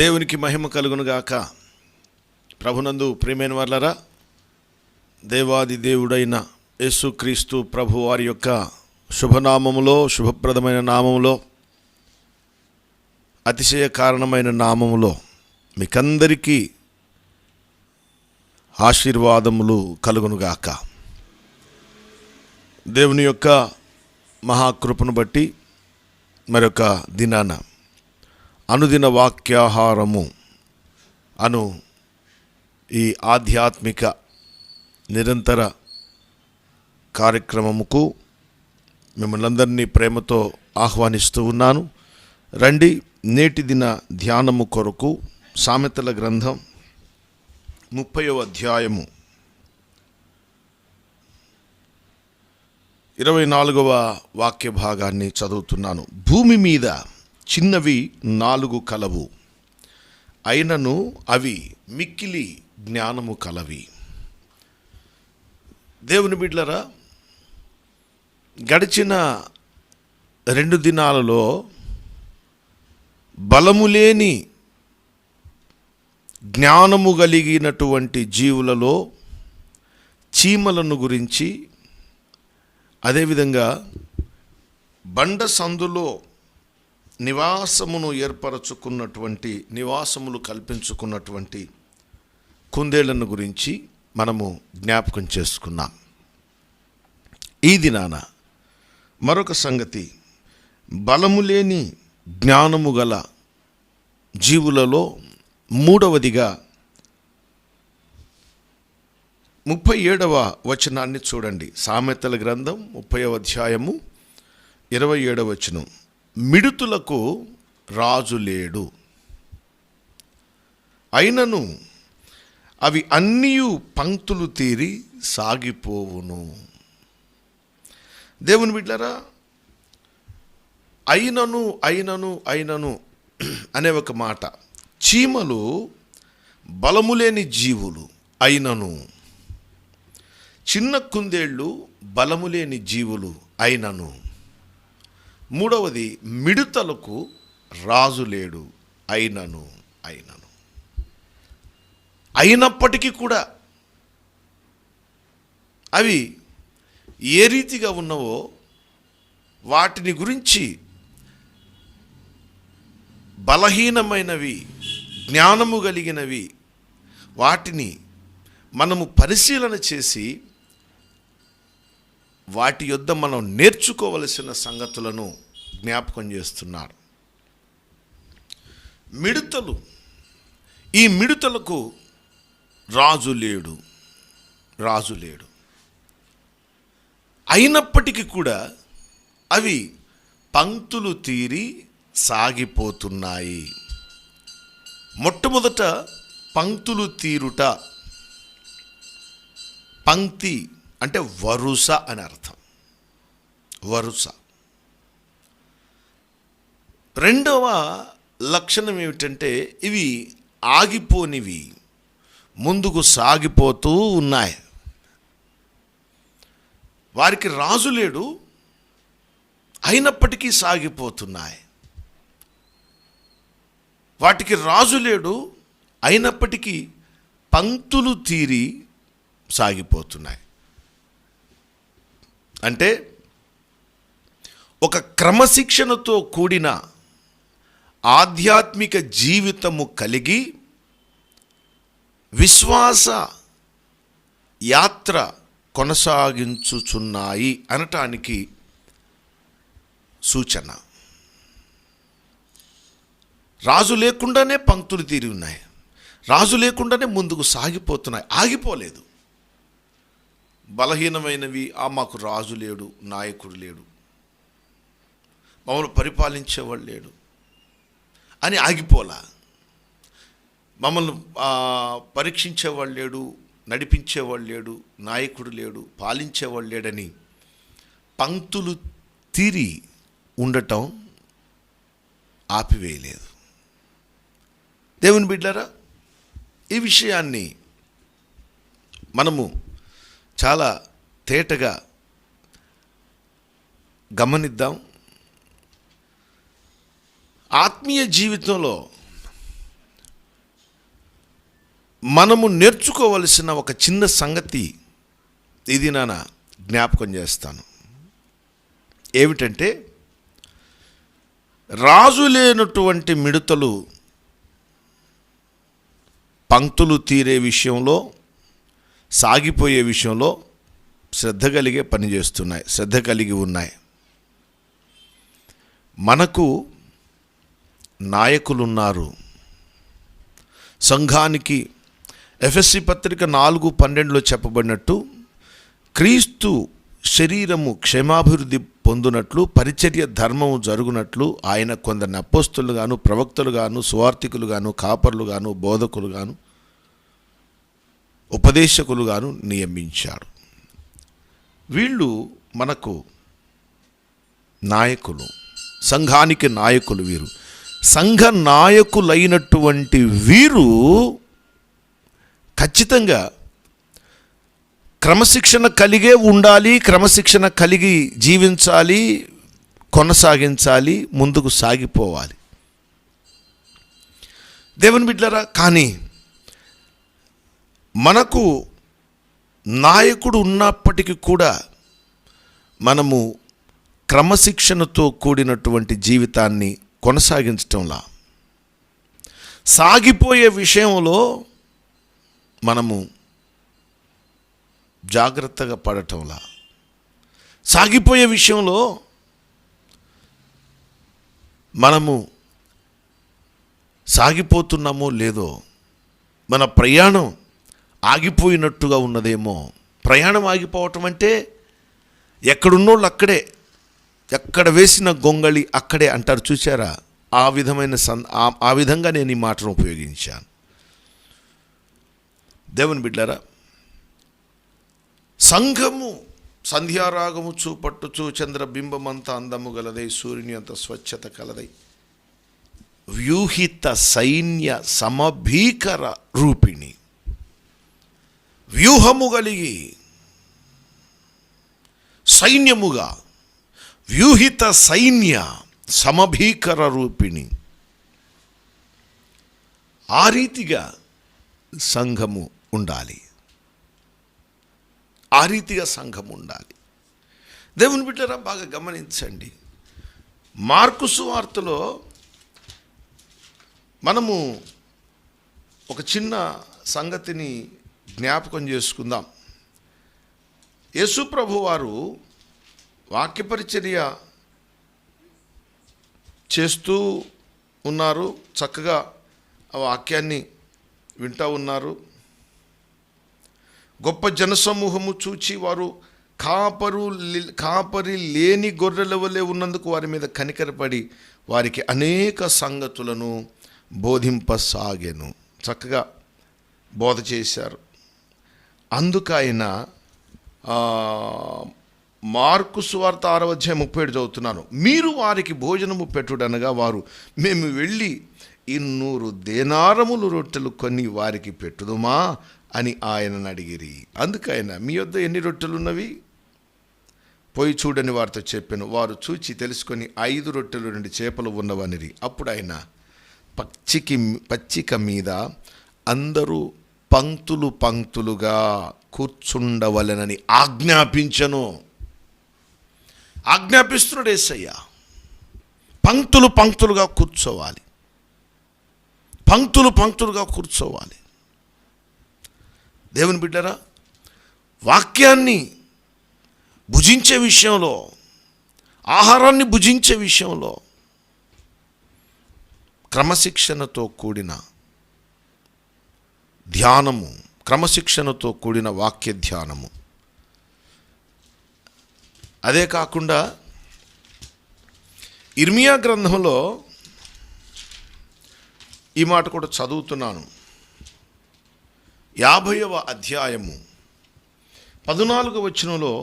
దేవునికి మహిమ కలుగునుగాక. ప్రభునందు ప్రియమైన వారలారా, దేవాది దేవుడైన యేసుక్రీస్తు ప్రభు వారి యొక్క శుభనామములో, శుభప్రదమైన నామములో, అతిశయ కారణమైన నామములో మీకందరికీ ఆశీర్వాదములు కలుగునుగాక. దేవుని యొక్క మహాకృపను బట్టి మరొక దినాన అనుదిన వాక్యాహారము అను ఈ ఆధ్యాత్మిక నిరంతర కార్యక్రమముకు మిమ్మల్ని అందరినీ ప్రేమతో ఆహ్వానిస్తూ ఉన్నాను. రండి, నేటి దిన ధ్యానము కొరకు సామెతల గ్రంథం 30వ అధ్యాయము 24వ వాక్య భాగాన్ని చదువుతున్నాను. భూమి మీద చిన్నవి 4 కలవు, అయినను అవి మిక్కిలి జ్ఞానము కలవి. దేవుని బిడ్డలారా, గడిచిన 2 దినాలలో బలము లేని జ్ఞానము కలిగినటువంటి జీవులలో చీమలను గురించి, అదేవిధంగా బండ సందులో నివాసమును ఏర్పరచుకున్నటువంటి, నివాసములు కల్పించుకున్నటువంటి కుందేళ్లను గురించి మనము జ్ఞాపకం చేసుకున్నాం. ఈ దినాన మరొక సంగతి, బలము లేని జ్ఞానము గల జీవులలో 3వదిగా 37వ వచనాన్ని చూడండి. సామెతల గ్రంథం 30వ అధ్యాయము 27వ వచనం. మిడుతులకు రాజు లేడు, అయినను అవి అన్నీయు పంక్తులు తీరి సాగిపోవును. దేవుని బిడ్డలారా, అయినను అనే ఒక మాట, చీమలు బలములేని జీవులు అయినను, చిన్న కుందేళ్ళు బలములేని జీవులు అయినను, 3వది మిడుతలకు రాజు లేడు అయినను. అయినప్పటికీ కూడా అవి ఏ రీతిగా ఉన్నవో వాటిని గురించి బలహీనమైనవి, జ్ఞానము కలిగినవి, వాటిని మనము పరిశీలన చేసి వాటి యొద్ద మనం నేర్చుకోవలసిన సంగతులను జ్ఞాపకం చేస్తున్నాడు. మిడుతలు, ఈ మిడుతలకు రాజు లేడు. అయినప్పటికీ కూడా అవి పంక్తులు తీరి సాగిపోతున్నాయి. మొట్టమొదట పంక్తులు తీరుట, పంక్తి అంటే వరుస అని అర్థం, వరుస. రెండవ లక్షణం ఏమిటంటే ఇవి ఆగిపోనివి, ముందుకు సాగిపోతూ ఉన్నాయి. వారికి రాజు లేడు, అయినప్పటికీ సాగిపోతున్నాయి. వాటికి రాజు లేడు, అయినప్పటికీ పంక్తులు తీరి సాగిపోతున్నాయి. అంటే ఒక క్రమశిక్షణతో కూడిన ఆధ్యాత్మిక జీవితము కలిగి విశ్వాస యాత్ర కొనసాగించుచున్నాయి అనటానికి సూచన. రాజు లేకుండానే పంక్తులు తీరి ఉన్నాయి, రాజు లేకుండానే ముందుకు సాగిపోతున్నాయి, ఆగిపోలేదు. బలహీనమైనవి, మాకు రాజు లేడు, నాయకుడు లేడు, మమ్మల్ని పరిపాలించేవాడు లేడు అని ఆగిపోలా. మమ్మల్ని పరీక్షించేవాడు లేడు, నడిపించేవాడు లేడు, నాయకుడు లేడు, పాలించేవాడు లేడని పంక్తులు తీరి ఉండటం ఆపివేయలేదు. దేవుని బిడ్డలారా, ఈ విషయాన్ని మనము చాలా తేటగా గమనిద్దాం. ఆత్మీయ జీవితంలో మనము నేర్చుకోవలసిన ఒక చిన్న సంగతి ఇది నాన్న జ్ఞాపకం చేస్తాను. ఏమిటంటే, రాజు లేనటువంటి మిడతలు పంక్తులు తీరే విషయంలో, సాగిపోయే విషయంలో శ్రద్ధ కలిగి ఉన్నాయి. మనకు నాయకులున్నారు. సంఘానికి ఎఫెసీ పత్రిక 4:12 చెప్పబడినట్టు, క్రీస్తు శరీరము క్షేమాభివృద్ధి పొందునట్లు, పరిచర్య ధర్మము జరుగునట్లు ఆయన కొందరిని అపోస్తలుగాను, ప్రవక్తలుగాను, సువార్తికులుగాను, కాపరులుగాను, బోధకులుగాను, ఉపదేశకులుగాను నియమించాడు. వీళ్ళు మనకు నాయకులు, సంఘానికి నాయకులు. వీరు సంఘ నాయకులైనటువంటి వీరు ఖచ్చితంగా క్రమశిక్షణ కలిగే ఉండాలి, క్రమశిక్షణ కలిగి జీవించాలి, కొనసాగించాలి, ముందుకు సాగిపోవాలి. దేవుని బిడ్డలారా, కానీ మనకు నాయకుడు ఉన్నప్పటికీ కూడా మనము క్రమశిక్షణతో కూడినటువంటి జీవితాన్ని కొనసాగించటంలా, సాగిపోయే విషయంలో మనము జాగ్రత్తగా పడటంలా, సాగిపోయే విషయంలో మనము సాగిపోతున్నామో లేదో, మన ప్రయాణం ఆగిపోయినట్టుగా ఉన్నదేమో. ప్రయాణం ఆగిపోవటం అంటే ఎక్కడున్నోళ్ళు అక్కడే, ఎక్కడ వేసిన గొంగళి అక్కడే అంటారు చూసారా? ఆ విధంగా నేను ఈ మాటను ఉపయోగించాను. దేవుని బిడ్డలారా, సంఘము సంధ్యారాగము చూపట్టుచు చంద్రబింబమంత అందము గలదై, సూర్యుని అంత స్వచ్ఛత కలదై, వ్యూహిత సైన్య సమభీకర రూపిణి, వ్యూహము కలిగి సైన్యముగా, వ్యూహిత సైన్య సమభీకర రూపిణి, ఆ రీతిగా సంఘము ఉండాలి. ఆ రీతిగా సంఘం ఉండాలి. దేవుని బిడ్డలారా, బాగా గమనించండి. మార్కు సువార్తలో మనము ఒక చిన్న సంగతిని జ్ఞాపకం చేసుకుందాం. యేసు ప్రభు వారు వాక్యపరిచర్య చేస్తూ ఉన్నారు. చక్కగా ఆ వాక్యాన్ని వింటూ ఉన్నారు. గొప్ప జనసమూహము చూచి వారు కాపరి లేని గొర్రెల వలె ఉన్నందుకు వారి మీద కనికరపడి వారికి అనేక సంగతులను బోధింపసాగెను. చక్కగా బోధ చేశారు. అందుకైన మార్కు సువార్త 6:37 చదువుతున్నాను. మీరు వారికి భోజనము పెట్టుడనగా వారు, మేము వెళ్ళి 200 దేనారములు రొట్టెలు కొని వారికి పెట్టుదుమా అని ఆయనను అడిగిరి. అందుకైన, మీ వద్ద ఎన్ని రొట్టెలు ఉన్నవి? పోయి చూడని వారితో చెప్పాను. వారు చూచి తెలుసుకొని 5 రొట్టెలు 2 చేపలు ఉన్నవనిరి. అప్పుడు ఆయన పచ్చిక మీద అందరూ పంక్తులుగా కూర్చుండవలెనని ఆజ్ఞాపిస్తున్నాడు యేసయ్య. పంక్తులుగా కూర్చోవాలి, పంక్తులుగా కూర్చోవాలి. దేవుని బిడ్డరా, వాక్యాన్ని భుజించే విషయంలో, ఆహారాన్ని భుజించే విషయంలో క్రమశిక్షణతో కూడిన ధ్యానము, క్రమశిక్షణతో కూడిన వాక్య ధ్యానము. అదే కాకుండా ఇర్మియా గ్రంథంలో ఈ మాట కూడా చదువుతున్నాను. 50వ అధ్యాయము 14వ వచనంలో,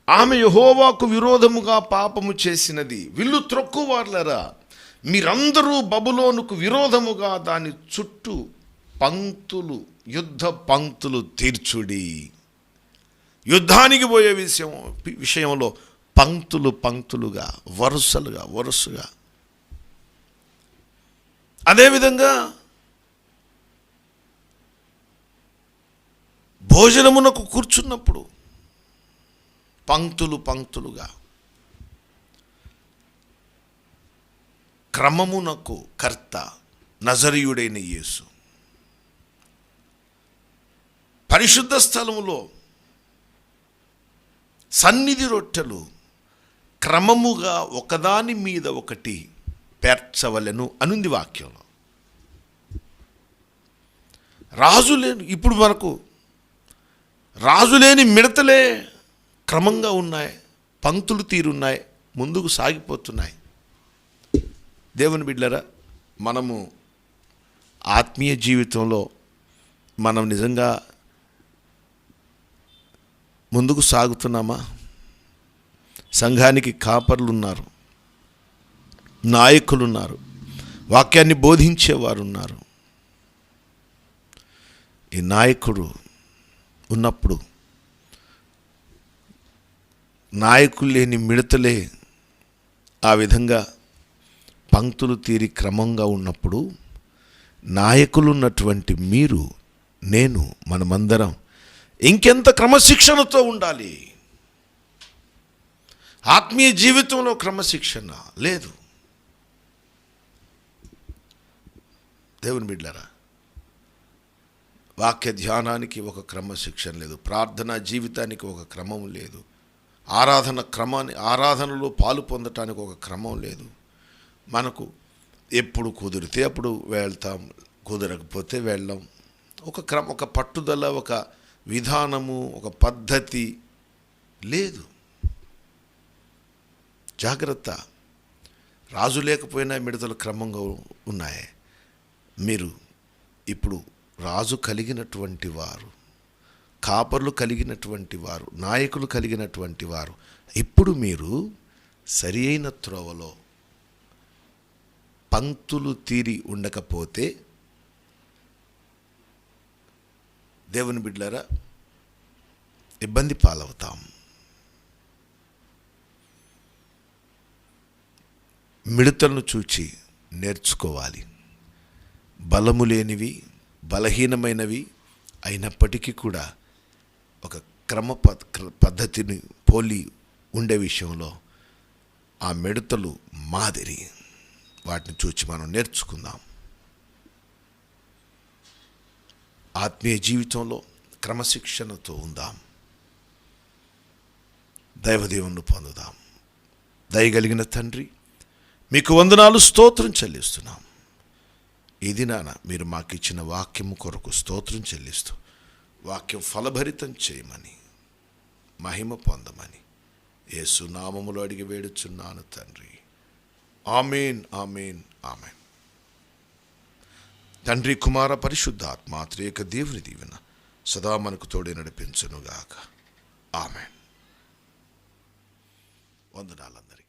ఆమె యెహోవాకు విరోధముగా పాపము చేసినది, విల్లు త్రొక్కువార్లరా, మీరందరూ బబులోనుకు విరోధముగా దాని చుట్టూ యుద్ధ పంక్తులు తీర్చుడి. యుద్ధానికి పోయే విషయంలో పంక్తులుగా, వరుసగా. అదేవిధంగా భోజనమునకు కూర్చున్నప్పుడు పంక్తులు పంక్తులుగా క్రమమునకు కర్త నజరీయుడైన యేసు పరిశుద్ధ స్థలములో సన్నిధి రొట్టెలు క్రమముగా ఒకదాని మీద ఒకటి పేర్చవలెను అనుంది వాక్యంలో. రాజులేని ఇప్పుడు మనకు రాజులేని మిడతలే క్రమంగా ఉన్నాయి, పంక్తులు తీరున్నాయి, ముందుకు సాగిపోతున్నాయి. దేవుని బిడ్డలారా, మనము ఆత్మీయ జీవితంలో మనం నిజంగా ముందుకు సాగుతున్నామా? సంఘానికి కాపర్లు ఉన్నారు, నాయకులు ఉన్నారు, వాక్యాన్ని బోధించేవారు ఉన్నారు. ఈ నాయకుడు ఉన్నప్పుడు నాయకులు లేని మిడతలే ఆ విధంగా పంక్తులు తీరి క్రమంగా ఉన్నప్పుడు, నాయకులు ఉన్నటువంటి మీరు, నేను, మనమందరం ఇంకెంత క్రమశిక్షణతో ఉండాలి. ఆత్మీయ జీవితంలో క్రమశిక్షణ లేదు. దేవుని బిడ్డలారా, వాక్య ధ్యానానికి ఒక క్రమశిక్షణ లేదు, ప్రార్థనా జీవితానికి ఒక క్రమం లేదు, ఆరాధనలో పాలు పొందటానికి ఒక క్రమం లేదు. మనకు ఎప్పుడు కుదిరితే అప్పుడు వెళ్తాం, కుదరకపోతే వెళ్ళాం. ఒక పట్టుదల, ఒక విధానము, ఒక పద్ధతి లేదు. జాగ్రత్త. రాజు లేకపోయినా మిడతలు క్రమంగా ఉన్నాయి. మీరు ఇప్పుడు రాజు కలిగినటువంటి వారు, కాపర్లు కలిగినటువంటి వారు, నాయకులు కలిగినటువంటి వారు. ఇప్పుడు మీరు సరి అయిన త్రోవలో పంక్తులు తీరి ఉండకపోతే, దేవుని బిడ్డలారా, ఇబ్బంది పాలవుతాం. మిడతలను చూచి నేర్చుకోవాలి. బలము లేనివి, బలహీనమైనవి అయినప్పటికీ కూడా ఒక క్రమ పద్ధతిని పోలి ఉండే విషయంలో ఆ మిడతలు మాదిరి, వాటిని చూచి మనం నేర్చుకుందాం. ఆత్మీయ జీవితంలో క్రమశిక్షణతో ఉందాం. దైవదేవుని పొందుదాం. దయగలిగిన తండ్రి, మీకు వందనాలు, స్తోత్రం చెల్లిస్తున్నాం. ఈ దినాన మీరు మాకు ఇచ్చిన వాక్యము కొరకు స్తోత్రం చెల్లిస్తూ, వాక్యం ఫలభరితం చేయమని, మహిమ పొందమని యేసు నామములో అడిగి వేడుచున్నాను తండ్రి. ఆమేన్, ఆమేన్, ఆమేన్. తండ్రి, కుమార, పరిశుద్ధాత్మ త్రియేక దేవుని దీవెన సదా మనకు తోడే నడిపించునుగాక. ఆమేన్. వందనాలందరికీ.